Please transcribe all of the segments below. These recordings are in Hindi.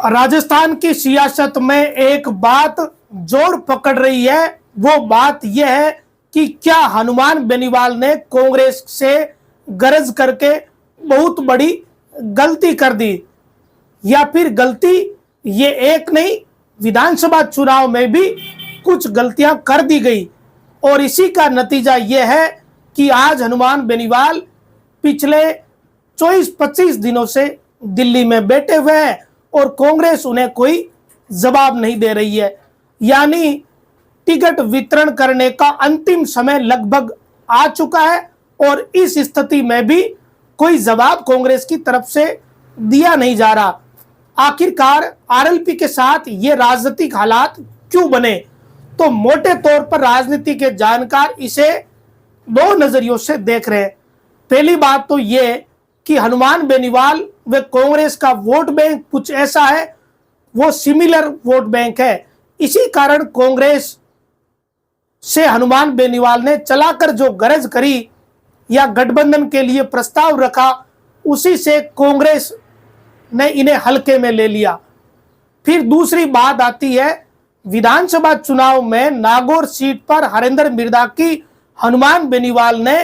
राजस्थान की सियासत में एक बात जोर पकड़ रही है। वो बात यह है कि क्या हनुमान बेनीवाल ने कांग्रेस से गरज करके बहुत बड़ी गलती कर दी, या फिर गलती ये एक नहीं, विधानसभा चुनाव में भी कुछ गलतियां कर दी गई। और इसी का नतीजा यह है कि आज हनुमान बेनीवाल पिछले 24-25 दिनों से दिल्ली में बैठे हुए हैं और कांग्रेस उन्हें कोई जवाब नहीं दे रही है। यानी टिकट वितरण करने का अंतिम समय लगभग आ चुका है और इस स्थिति में भी कोई जवाब कांग्रेस की तरफ से दिया नहीं जा रहा। आखिरकार आरएलपी के साथ ये राजनीतिक हालात क्यों बने? तो मोटे तौर पर राजनीति के जानकार इसे दो नजरियों से देख रहे हैं। पहली बात तो ये कि हनुमान बेनीवाल व कांग्रेस का वोट बैंक कुछ ऐसा है, वो सिमिलर वोट बैंक है। इसी कारण कांग्रेस से हनुमान बेनीवाल ने चलाकर जो गरज करी या गठबंधन के लिए प्रस्ताव रखा, उसी से कांग्रेस ने इन्हें हल्के में ले लिया। फिर दूसरी बात आती है, विधानसभा चुनाव में नागौर सीट पर हरेंद्र मिर्दा की हनुमान बेनीवाल ने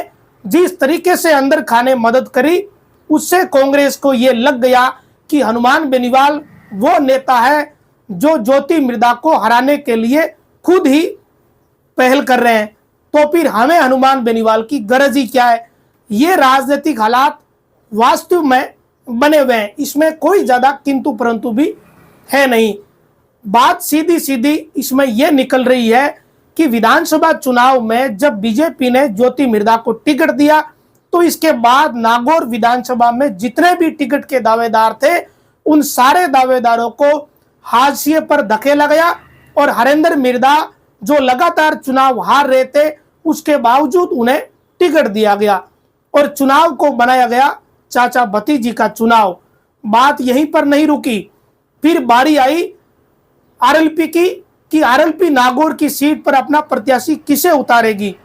जिस तरीके से अंदर खाने मदद करी, उससे कांग्रेस को यह लग गया कि हनुमान बेनीवाल वो नेता है जो ज्योति मिर्दा को हराने के लिए खुद ही पहल कर रहे हैं। तो फिर हमें हनुमान बेनीवाल की गरज ही क्या है? ये राजनीतिक हालात वास्तव में बने हुए हैं, इसमें कोई ज्यादा किंतु परंतु भी है नहीं। बात सीधी सीधी इसमें यह निकल रही है कि विधानसभा चुनाव में जब बीजेपी ने ज्योति मिर्दा को टिकट दिया, तो इसके बाद नागौर विधानसभा में जितने भी टिकट के दावेदार थे, उन सारे दावेदारों को हाशिए पर धकेला गया और हरेंद्र मिर्दा जो लगातार चुनाव हार रहे थे, उसके बावजूद उन्हें टिकट दिया गया और चुनाव को बनाया गया चाचा भतीजी का चुनाव। बात यहीं पर नहीं रुकी, फिर बारी आई आरएलपी की कि आरएलपी नागौर की सीट पर अपना प्रत्याशी किसे उतारेगी।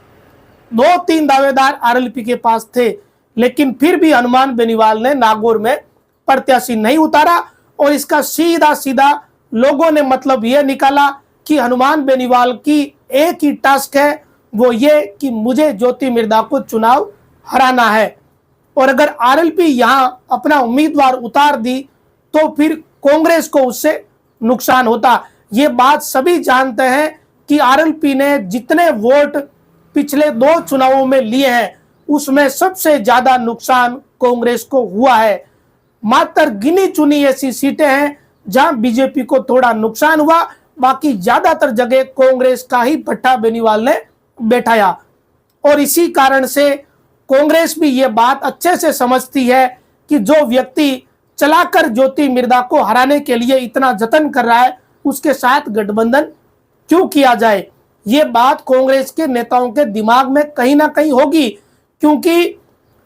2-3 दावेदार आरएलपी के पास थे, लेकिन फिर भी हनुमान बेनीवाल ने नागौर में प्रत्याशी नहीं उतारा। और इसका सीधा सीधा लोगों ने मतलब यह निकाला कि हनुमान बेनीवाल की एक ही टास्क है, वो ये कि मुझे ज्योति मिर्दा को चुनाव हराना है। और अगर आरएलपी यहां अपना उम्मीदवार उतार दी तो फिर कांग्रेस को उससे नुकसान होता। ये बात सभी जानते हैं कि आरएलपी ने जितने वोट पिछले 2 चुनावों में लिए हैं, उसमें सबसे ज्यादा नुकसान कांग्रेस को हुआ है। मात्र गिनी चुनी ऐसी सीटें हैं जहां बीजेपी को थोड़ा नुकसान हुआ, बाकी ज्यादातर जगह कांग्रेस का ही पट्टा बेनीवाल ने बैठाया। और इसी कारण से कांग्रेस भी ये बात अच्छे से समझती है कि जो व्यक्ति चलाकर ज्योति मिर्दा को हराने के लिए इतना जतन कर रहा है, उसके साथ गठबंधन क्यों किया जाए। ये बात कांग्रेस के नेताओं के दिमाग में कहीं ना कहीं होगी, क्योंकि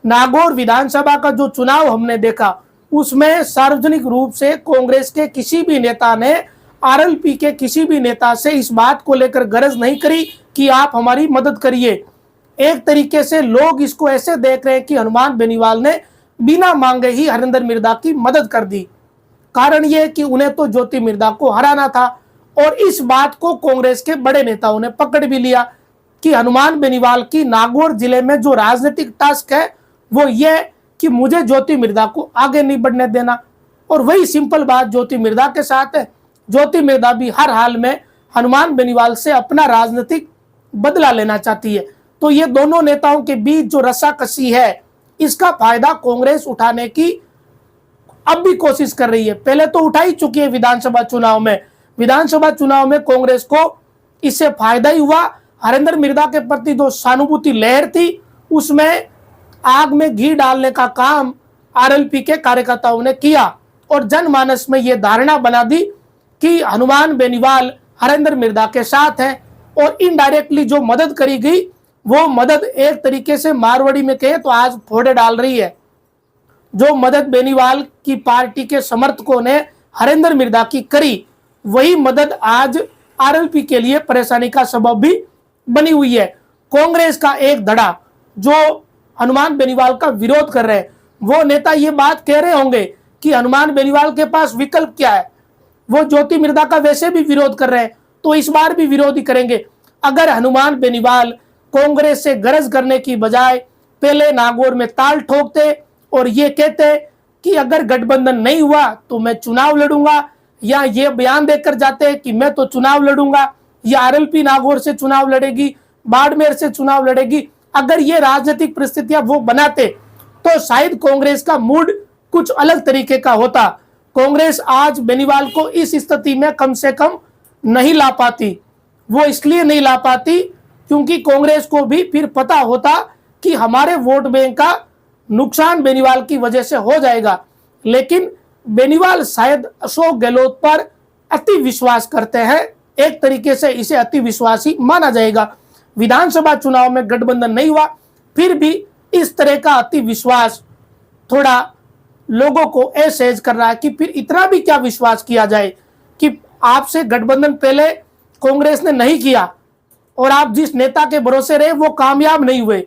नागौर विधानसभा का जो चुनाव हमने देखा, उसमें सार्वजनिक रूप से कांग्रेस के किसी भी नेता ने आरएलपी के किसी भी नेता से इस बात को लेकर गरज नहीं करी कि आप हमारी मदद करिए। एक तरीके से लोग इसको ऐसे देख रहे हैं कि हनुमान बेनीवाल ने बिना मांगे ही हरेंद्र मिर्दा की मदद कर दी। कारण यह कि उन्हें तो ज्योति मिर्दा को हराना था। और इस बात को कांग्रेस के बड़े नेताओं ने पकड़ भी लिया कि हनुमान बेनीवाल की नागौर जिले में जो राजनीतिक टास्क है, वो ये कि मुझे ज्योति मिर्दा को आगे नहीं बढ़ने देना। और वही सिंपल बात ज्योति मिर्दा के साथ है। ज्योति मिर्दा भी हर हाल में हनुमान बेनीवाल से अपना राजनीतिक बदला लेना चाहती है। तो ये दोनों नेताओं के बीच जो रस्साकसी है, इसका फायदा कांग्रेस उठाने की अब भी कोशिश कर रही है। पहले तो उठा ही चुकी है विधानसभा चुनाव में। विधानसभा चुनाव में कांग्रेस को इससे फायदा ही हुआ। हरेंद्र मिर्दा के प्रति जो सहानुभूति लहर थी, उसमें आग में घी डालने का काम आरएलपी के कार्यकर्ताओं ने किया और जनमानस में यह धारणा बना दी कि हनुमान बेनीवाल हरेंद्र मिर्दा के साथ है। और इनडायरेक्टली जो मदद करी गई, वो मदद एक तरीके से मारवाड़ी में कहे तो आज फोड़े डाल रही है। जो मदद बेनीवाल की पार्टी के समर्थकों ने हरेंद्र मिर्दा की करी, वही मदद आज आरएलपी के लिए परेशानी का सबब भी बनी हुई है। कांग्रेस का एक धड़ा जो हनुमान बेनीवाल का विरोध कर रहे हैं, वो नेता ये बात कह रहे होंगे कि हनुमान बेनीवाल के पास विकल्प क्या है। वो ज्योति मिर्धा का वैसे भी विरोध कर रहे हैं, तो इस बार भी विरोध ही करेंगे। अगर हनुमान बेनीवाल कांग्रेस से गरज करने की बजाय पहले नागौर में ताल ठोकते और ये कहते कि अगर गठबंधन नहीं हुआ तो मैं चुनाव लड़ूंगा, या ये बयान देकर जाते कि मैं तो चुनाव लड़ूंगा, या आरएलपी नागौर से चुनाव लड़ेगी, बाड़मेर से चुनाव लड़ेगी, अगर ये राजनीतिक परिस्थितियां वो बनाते तो शायद कांग्रेस का मूड कुछ अलग तरीके का होता। कांग्रेस आज बेनीवाल को इस स्थिति में कम से कम नहीं ला पाती। वो इसलिए नहीं ला पाती क्योंकि कांग्रेस को भी फिर पता होता कि हमारे वोट बैंक का नुकसान बेनीवाल की वजह से हो जाएगा। लेकिन बेनीवाल शायद अशोक गहलोत पर अति विश्वास करते हैं, एक तरीके से इसे अति विश्वासी माना जाएगा। विधानसभा चुनाव में गठबंधन नहीं हुआ, फिर भी इस तरह का अति विश्वास थोड़ा लोगों को असहज कर रहा है कि फिर इतना भी क्या विश्वास किया जाए कि आपसे गठबंधन पहले कांग्रेस ने नहीं किया और आप जिस नेता के भरोसे रहे वो कामयाब नहीं हुए,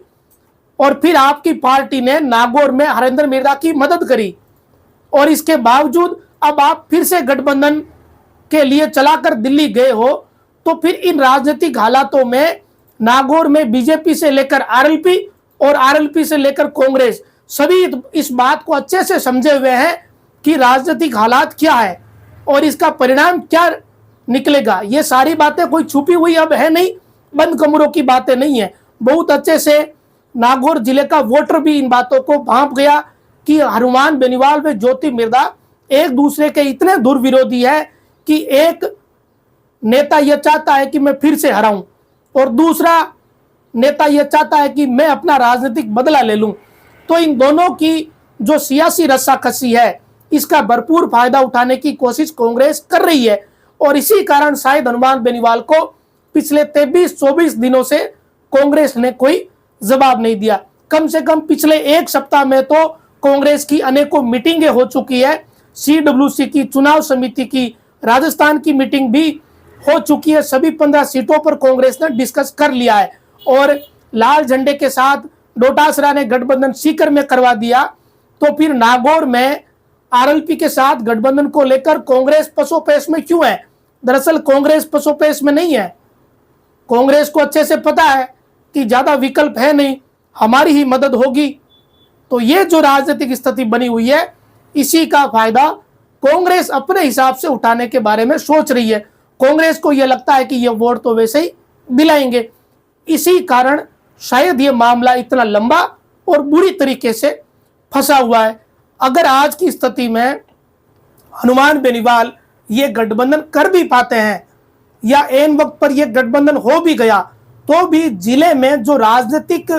और फिर आपकी पार्टी ने नागौर में हरेंद्र मिर्धा की मदद करी, और इसके बावजूद अब आप फिर से गठबंधन के लिए चलाकर दिल्ली गए हो। तो फिर इन राजनीतिक हालातों में नागौर में बीजेपी से लेकर आरएलपी और आरएलपी से लेकर कांग्रेस सभी इस बात को अच्छे से समझे हुए हैं कि राजनीतिक हालात क्या है और इसका परिणाम क्या निकलेगा। ये सारी बातें कोई छुपी हुई अब है नहीं, बंद कमरों की बातें नहीं है। बहुत अच्छे से नागौर जिले का वोटर भी इन बातों को भांप गया कि हनुमान बेनीवाल व ज्योति मिर्धा एक दूसरे के इतने दुर्विरोधी है कि एक नेता यह चाहता है कि मैं फिर से हराऊं और दूसरा नेता यह चाहता है कि मैं अपना राजनीतिक बदला ले लूं। तो इन दोनों की जो सियासी रस्साकसी है इसका भरपूर फायदा उठाने की कोशिश कांग्रेस कर रही है, और इसी कारण शायद हनुमान बेनीवाल को पिछले 23-24 दिनों से कांग्रेस ने कोई जवाब नहीं दिया। कम से कम पिछले एक सप्ताह में तो कांग्रेस की अनेकों मीटिंगें हो चुकी है, सीडब्ल्यूसी की, चुनाव समिति की, राजस्थान की मीटिंग भी हो चुकी है। सभी 15 सीटों पर कांग्रेस ने डिस्कस कर लिया है, और लाल झंडे के साथ डोटासरा ने गठबंधन सीकर में करवा दिया। तो फिर नागौर में आरएलपी के साथ गठबंधन को लेकर कांग्रेस पसोपेश में क्यों है? दरअसल कांग्रेस पसोपेश में नहीं है। कांग्रेस को अच्छे से पता है कि ज्यादा विकल्प है नहीं, हमारी ही मदद होगी। तो ये जो राजनीतिक स्थिति बनी हुई है इसी का फायदा कांग्रेस अपने हिसाब से उठाने के बारे में सोच रही है। कांग्रेस को यह लगता है कि ये वोट तो वैसे ही दिलाएंगे, इसी कारण शायद ये मामला इतना लंबा और बुरी तरीके से फंसा हुआ है। अगर आज की स्थिति में हनुमान बेनीवाल ये गठबंधन कर भी पाते हैं या एन वक्त पर यह गठबंधन हो भी गया, तो भी जिले में जो राजनीतिक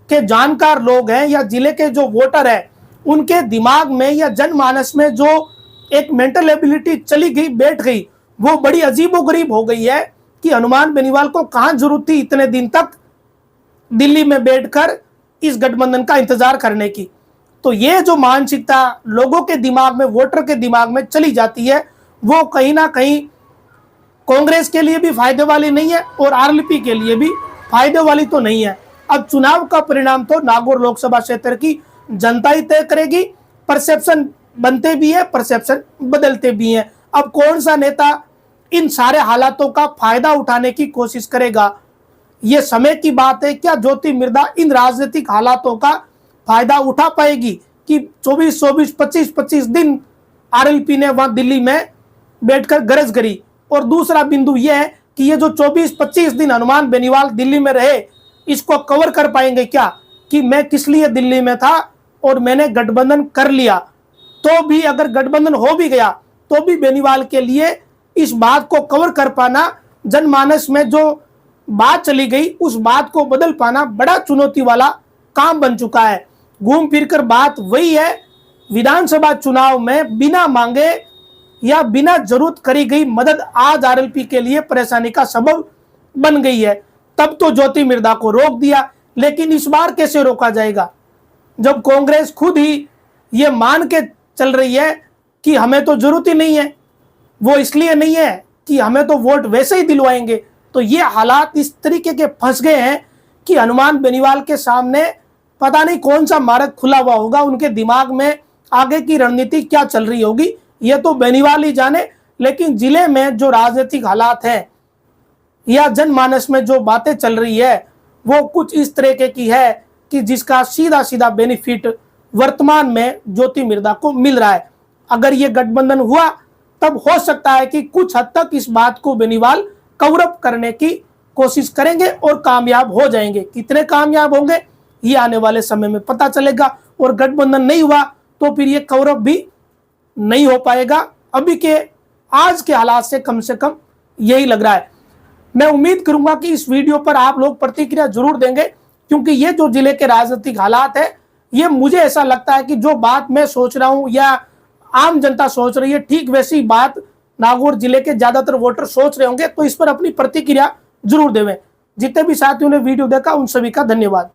के जानकार लोग हैं या जिले के जो वोटर हैं उनके दिमाग में या जनमानस में जो एक मेंटल एबिलिटी चली गई, बैठ गई, वो बड़ी अजीबोगरीब हो गई है कि हनुमान बेनीवाल को कहां जरूरत थी इतने दिन तक दिल्ली में बैठकर इस गठबंधन का इंतजार करने की। तो ये जो मानसिकता लोगों के दिमाग में, वोटर के दिमाग में चली जाती है, वो कहीं ना कहीं कांग्रेस के लिए भी फायदे वाली नहीं है और आरएलपी के लिए भी फायदे वाली तो नहीं है। अब चुनाव का परिणाम तो नागौर लोकसभा क्षेत्र की जनता ही तय करेगी। परसेप्शन बनते भी है, परसेप्शन बदलते भी हैं। अब कौन सा नेता इन सारे हालातों का फायदा उठाने की कोशिश करेगा, ये समय की बात है। क्या ज्योति मिर्धा इन राजनीतिक हालातों का फायदा उठा पाएगी कि 24-24, 25-25 दिन आरएलपी ने वहां दिल्ली में बैठकर गरज करी? और दूसरा बिंदु यह है कि ये जो 24-25 दिन हनुमान बेनीवाल दिल्ली में रहे, इसको कवर कर पाएंगे क्या कि मैं किस लिए दिल्ली में था और मैंने गठबंधन कर लिया? तो भी अगर गठबंधन हो भी गया तो भी बेनीवाल के लिए इस बात को कवर कर पाना, जनमानस में जो बात चली गई उस बात को बदल पाना बड़ा चुनौती वाला काम बन चुका है। घूम फिरकर बात वही है, विधानसभा चुनाव में बिना मांगे या बिना जरूरत करी गई मदद आज आरएलपी के लिए परेशानी का सबब बन गई है। तब तो ज्योति मिर्धा को रोक दिया, लेकिन इस बार कैसे रोका जाएगा जब कांग्रेस खुद ही ये मान के चल रही है कि हमें तो जरूरत ही नहीं है, वो इसलिए नहीं है कि हमें तो वोट वैसे ही दिलवाएंगे। तो ये हालात इस तरीके के फंस गए हैं कि हनुमान बेनीवाल के सामने पता नहीं कौन सा मार्ग खुला हुआ होगा, उनके दिमाग में आगे की रणनीति क्या चल रही होगी ये तो बेनीवाल ही जाने। लेकिन जिले में जो राजनीतिक हालात हैं या जनमानस में जो बातें चल रही है वो कुछ इस तरीके की है कि जिसका सीधा सीधा बेनिफिट वर्तमान में ज्योति मिर्धा को मिल रहा है। अगर ये गठबंधन हुआ तब हो सकता है कि कुछ हद तक इस बात को बेनीवाल कवर अप करने की कोशिश करेंगे और कामयाब हो जाएंगे। कितने कामयाब होंगे ये आने वाले समय में पता चलेगा, और गठबंधन नहीं हुआ तो फिर ये कवर अप भी नहीं हो पाएगा। अभी के आज के हालात से कम यही लग रहा है। मैं उम्मीद करूंगा कि इस वीडियो पर आप लोग प्रतिक्रिया जरूर देंगे, क्योंकि ये जो जिले के राजनीतिक हालात है ये मुझे ऐसा लगता है कि जो बात मैं सोच रहा हूं या आम जनता सोच रही है ठीक वैसी बात नागौर जिले के ज्यादातर वोटर सोच रहे होंगे। तो इस पर अपनी प्रतिक्रिया जरूर देवें। जितने भी साथियों ने वीडियो देखा उन सभी का धन्यवाद।